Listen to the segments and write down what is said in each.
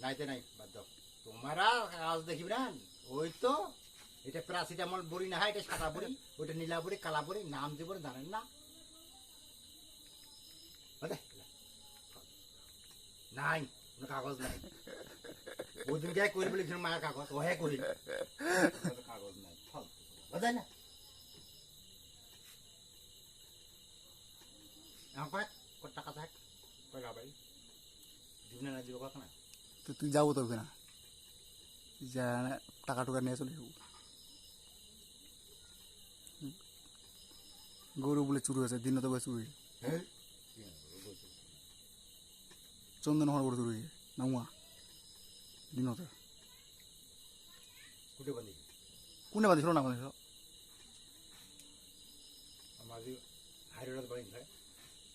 নাইতে নাই বাদ দাও তোমারা কাগজ দেখিবি না ওই তো এটা প্যারাসিটামল বড়ি না হয় এটা সাদা বড়ি ওইটা নীলা বড়ি কালা বড়ি নাম যে বড়ি জানেন না নাই কোনো কাগজ নাই ওই দিন যাই করি বলেছিল মায়ের কাগজ ও হ্যাঁ করি কাগজ নাই বোঝায় না এখন কয়েক টাকা থাক কয়টা বাড়ি জীবনে না দিব কথা না তো তুই যাবো তো না যা টাকা টুকা নিয়ে চলে যাবো গরু বলে চুরি হয়েছে দিন তো বলে চুরি হ্যাঁ চন্দন হওয়ার গরু চুরি হয়েছে নামা দিনতে কুটে বান্ধি কোনে বাঁধিছিল না বাঁধিছিল মাঝি হাইরোড বাড়ি খায়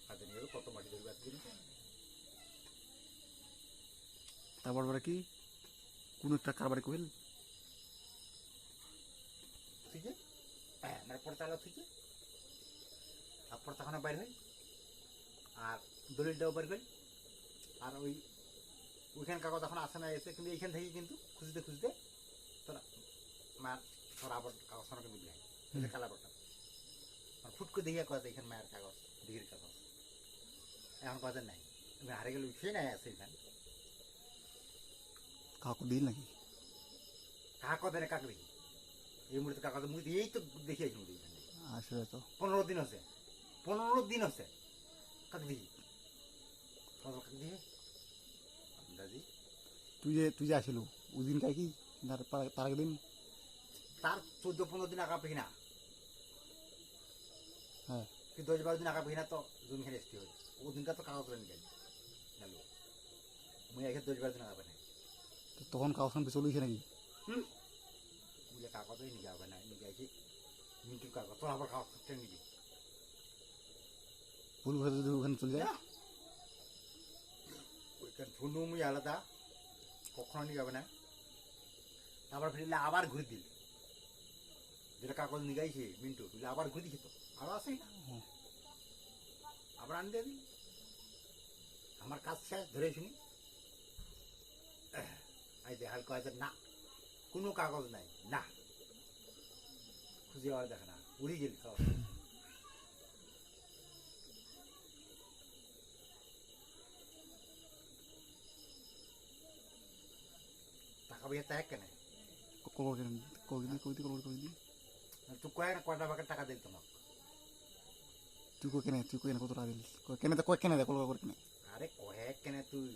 হাতে নিয়ে কত মাটি ধরবে এতদিন তারপর পরে কি কোন একটা কারবারে কইল ঠিক আছে হ্যাঁ মানে পড়তালো ঠিক আছে আর পড়তাখানা বাইর হয় আর দলিলটাও বাইর হয় আর ওই ওইখান কাগজ এখন আসে না এসে কিন্তু এইখান থেকে কিন্তু খুঁজতে খুঁজতে তোর মায়ের তোর আবার কাগজ আমাকে বুঝলে এটা কালাবরটা মানে ফুটকো দেখিয়া কথা এখানে মায়ের কাগজ ডিগ্রির কাগজ এখন কথা নাই আমি হারে গেলে উঠে নাই আছে এখানে কাকু দিল নাকি কাকা কথা নেই কাকে দেখি এই মুহূর্তে কাগজ মুড়ি এই তো দেখিয়েছি মুড়ি এখানে আসলে তো 15 দিন হচ্ছে 15 দিন হচ্ছে কাকে দেখি কাকে দেখি দাদি তুই যে আসিল ওই দিন কাই কি তার আগের দিন তার 14-15 দিন আগা পেহি না হ্যাঁ কি 10-12 দিন আগা পেহি না তো জমি খেলে এসতে হয় ও দিনটা তো কাগজ করে নিয়ে গেল মুই এখানে 10-12 দিন আগা পেহি তখন কাগজ চলেছে নাকি বুঝলে কাগজই নিয়ে যাবে না নিয়ে গেছি মিন্টুর কাগজ তোর আবার কাগজ করতে নিবি ভুল ভাবে যদি ওখানে চলে যায় ওইখানে ধুনু মুই আলাদা কখনো নিয়ে যাবে না তারপর ফিরলে আবার ঘুরে দিল যেটা কাগজ নিয়ে গাইছে মিন্টু বুঝলে আবার ঘুরে দিছে তো আরো আসেই না আবার আন দিয়ে দিল আমার কাজ শেষ ধরে শুনি আই দেখাল কয়েছে না কোনো কাগজ নাই না খুঁজে আর দেখে না উড়ি গেল কাগজ টাকা পয়সা ত্যাগ কেন তুই কয়টা বাকের টাকা দিল তোমাকে তুই কেনে কত টাকা দিল কেনে তো কেনে কল করে কেনে আরে কয়েক কেন তুই